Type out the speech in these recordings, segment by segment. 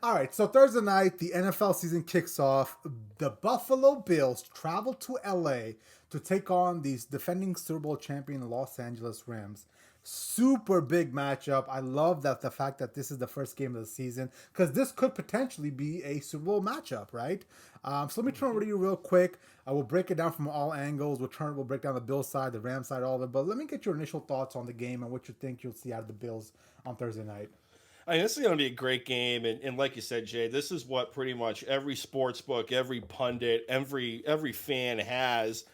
All right, so Thursday night, the NFL season kicks off. The Buffalo Bills travel to LA to take on these defending Super Bowl champion Los Angeles Rams. Super big matchup. I love that the fact that this is the first game of the season because this could potentially be a Super Bowl matchup, right? So let me turn over to you real quick. I will break it down from all angles. We'll break down the Bills side, the Rams side, all of it. But let me get your initial thoughts on the game and what you think you'll see out of the Bills on Thursday night. I mean, this is going to be a great game, and like you said, Jay, this is what pretty much every sports book, every pundit, every fan has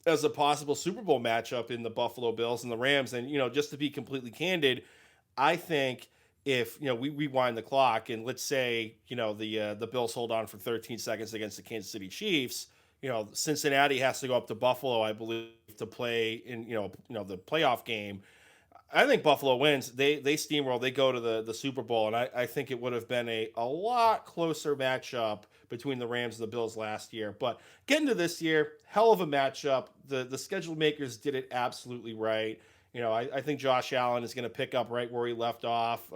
as a possible Super Bowl matchup in the Buffalo Bills and the Rams. And just to be completely candid, I think if we rewind the clock and let's say the Bills hold on for 13 seconds against the Kansas City Chiefs, Cincinnati has to go up to Buffalo, I believe, to play in the playoff game. I think Buffalo wins. They steamroll. They go to the Super Bowl, and I think it would have been a lot closer matchup between the Rams and the Bills last year. But getting to this year, hell of a matchup. The schedule makers did it absolutely right. I think Josh Allen is going to pick up right where he left off.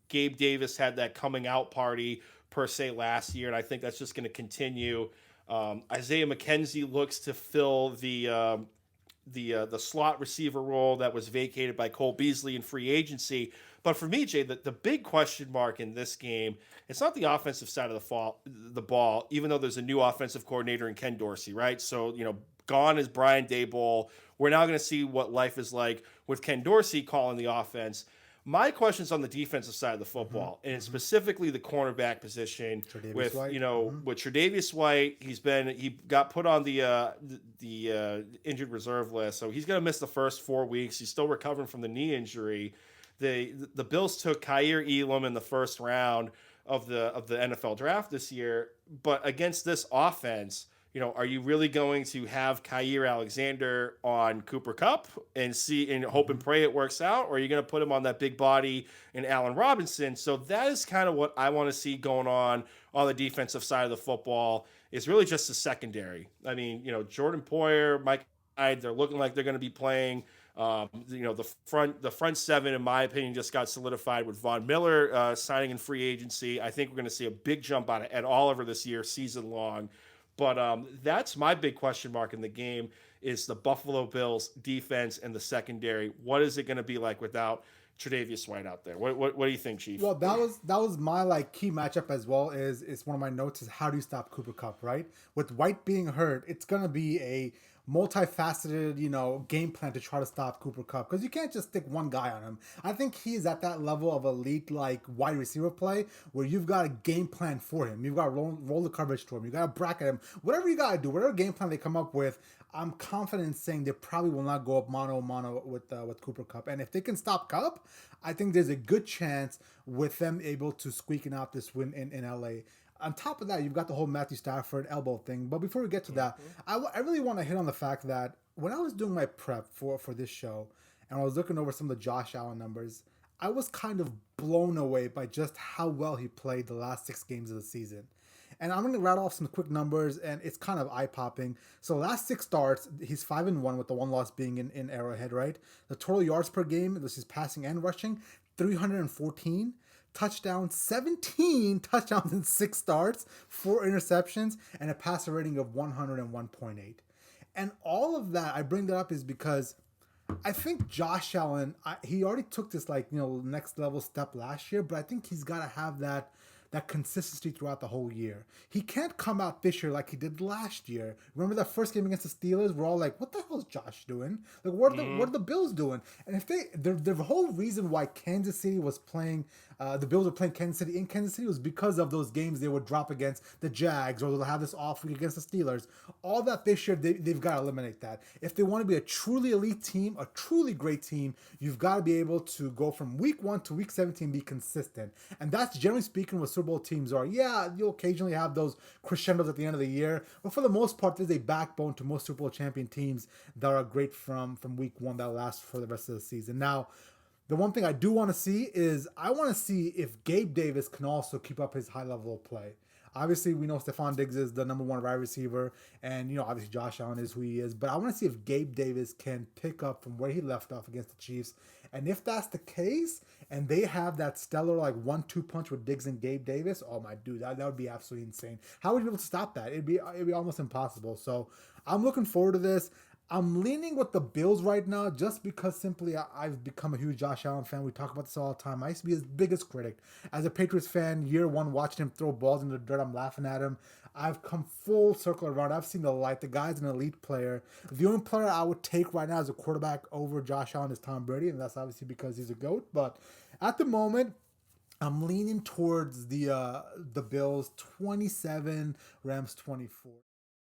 Gabe Davis had that coming out party per se last year, and I think that's just going to continue. Isaiah McKenzie looks to fill the slot receiver role that was vacated by Cole Beasley in free agency. But for me, Jay, the big question mark in this game, it's not the offensive side of the ball, even though there's a new offensive coordinator in Ken Dorsey, right? So, gone is Brian Daboll. We're now going to see what life is like with Ken Dorsey calling the offense. My question's on the defensive side of the football, and specifically the cornerback position with with Tre'Davious White. He got put on the injured reserve list, so he's going to miss the first 4 weeks. He's still recovering from the knee injury. The Bills took Kaiir Elam in the first round of the NFL draft this year, but against this offense, are you really going to have Kaiir Alexander on Cooper Kupp and hope and pray it works out? Or are you going to put him on that big body in Allen Robinson? So that is kind of what I want to see going on the defensive side of the football. Is really just the secondary. I mean, Jordan Poyer, Mike Hyde, they're looking like they're going to be playing. The front seven, in my opinion, just got solidified with Von Miller signing in free agency. I think we're going to see a big jump out of Ed Oliver this year, season long. But that's my big question mark in the game is the Buffalo Bills defense and the secondary. What is it going to be like without Tre'Davious White out there? What do you think, Chief? Well, that was my key matchup as well. Is one of my notes is how do you stop Cooper Kupp, right? With White being hurt, it's gonna be a multifaceted, game plan to try to stop Cooper Kupp because you can't just stick one guy on him. I think he's at that level of elite wide receiver play where you've got a game plan for him. You've got to roll the coverage to him. You got to bracket him. Whatever you got to do, whatever game plan they come up with, I'm confident in saying they probably will not go up mano a mano with Cooper Kupp. And if they can stop Kupp, I think there's a good chance with them able to squeaking out this win in LA. On top of that, you've got the whole Matthew Stafford elbow thing. But before we get to that, I really want to hit on the fact that when I was doing my prep for this show and I was looking over some of the Josh Allen numbers, I was kind of blown away by just how well he played the last 6 games of the season. And I'm going to rattle off some quick numbers, and it's kind of eye-popping. So last 6 starts, he's 5-1 with the one loss being in Arrowhead, right? The total yards per game, this is passing and rushing, 314. Touchdowns, 17 touchdowns in 6 starts, 4 interceptions, and a passer rating of 101.8. And all of that, I bring that up is because I think Josh Allen, he already took this next level step last year, but I think he's got to have that consistency throughout the whole year. He can't come out this year like he did last year. Remember that first game against the Steelers? We're all like, what the hell is Josh doing? What are the Bills doing? And if the whole reason why Kansas City was playing, the Bills were playing Kansas City in Kansas City was because of those games they would drop against the Jags or they'll have this off week against the Steelers. All that this year, they've got to eliminate that. If they want to be a truly elite team, a truly great team, you've got to be able to go from week 1 to week 17 and be consistent. And that's generally speaking what Super Bowl teams are. Yeah, you'll occasionally have those crescendos at the end of the year, but for the most part, there's a backbone to most Super Bowl champion teams that are great from week 1 that lasts for the rest of the season. Now, the one thing I do want to see is I want to see if Gabe Davis can also keep up his high level of play. Obviously, we know Stephon Diggs is the number 1 wide receiver, and obviously Josh Allen is who he is. But I want to see if Gabe Davis can pick up from where he left off against the Chiefs And if that's the case, and they have that stellar like 1-2 punch with Diggs and Gabe Davis, oh my dude, that would be absolutely insane. How would you be able to stop that? It'd be almost impossible. So I'm looking forward to this. I'm leaning with the Bills right now just because simply I've become a huge Josh Allen fan. We talk about this all the time. I used to be his biggest critic. As a Patriots fan, year one, watching him throw balls in the dirt, I'm laughing at him. I've come full circle around. I've seen the light. The guy's an elite player. The only player I would take right now as a quarterback over Josh Allen is Tom Brady, and that's obviously because he's a GOAT. But at the moment, I'm leaning towards the Bills 27, Rams 24.